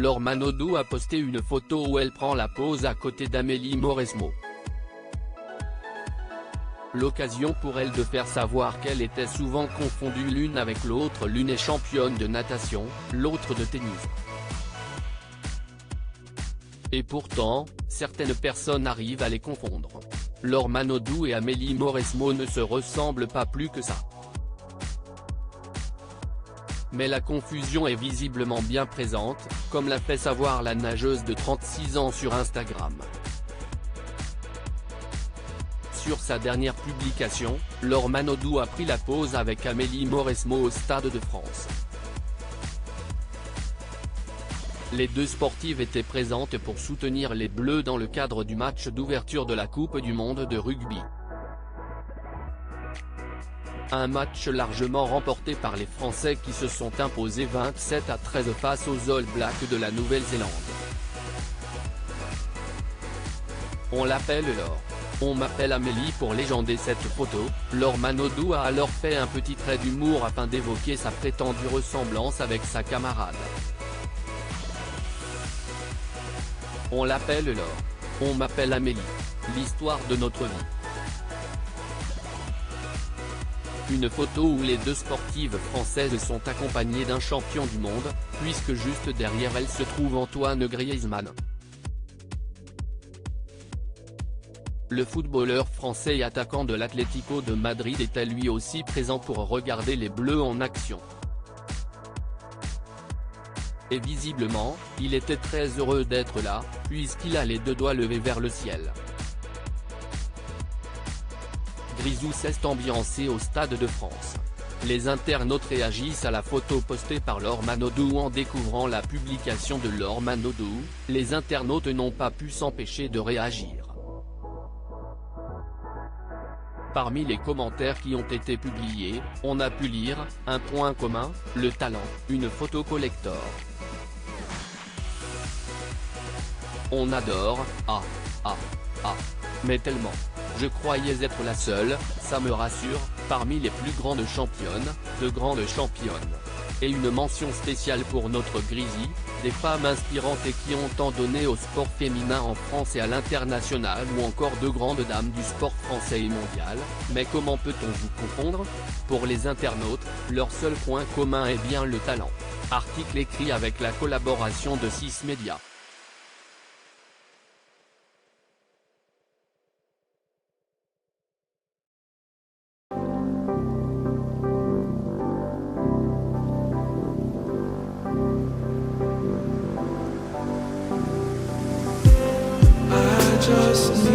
Laure Manodou a posté une photo où elle prend la pose à côté d'Amélie Mauresmo. L'occasion pour elle de faire savoir qu'elle était souvent confondue l'une avec l'autre, l'une est championne de natation, l'autre de tennis. Et pourtant, certaines personnes arrivent à les confondre. Laure Manodou et Amélie Mauresmo ne se ressemblent pas plus que ça. Mais la confusion est visiblement bien présente, comme l'a fait savoir la nageuse de 36 ans sur Instagram. Sur sa dernière publication, Laure Manodou a pris la pose avec Amélie Mauresmo au Stade de France. Les deux sportives étaient présentes pour soutenir les Bleus dans le cadre du match d'ouverture de la Coupe du monde de rugby. Un match largement remporté par les Français qui se sont imposés 27-13 face aux All Blacks de la Nouvelle-Zélande. On l'appelle Laure. On m'appelle Amélie pour légender cette photo. Laure Manodou a alors fait un petit trait d'humour afin d'évoquer sa prétendue ressemblance avec sa camarade. On l'appelle Laure. On m'appelle Amélie. L'histoire de notre vie. Une photo où les deux sportives françaises sont accompagnées d'un champion du monde, puisque juste derrière elles se trouve Antoine Griezmann. Le footballeur français et attaquant de l'Atlético de Madrid était lui aussi présent pour regarder les Bleus en action. Et visiblement, il était très heureux d'être là, puisqu'il a les deux doigts levés vers le ciel. Grisou s'est ambiancé au Stade de France. Les internautes réagissent à la photo postée par Laure Manodou. En découvrant la publication de Laure Manodou, les internautes n'ont pas pu s'empêcher de réagir. Parmi les commentaires qui ont été publiés, on a pu lire « Un point commun, le talent, une photo collector. On adore, mais tellement. Je croyais être la seule, ça me rassure, parmi les plus grandes championnes, de grandes championnes. Et une mention spéciale pour notre Grisy, des femmes inspirantes et qui ont tant donné au sport féminin en France et à l'international, ou encore de grandes dames du sport français et mondial, mais comment peut-on vous confondre? Pour les internautes, leur seul point commun est bien le talent. Article écrit avec la collaboration de 6 médias. Just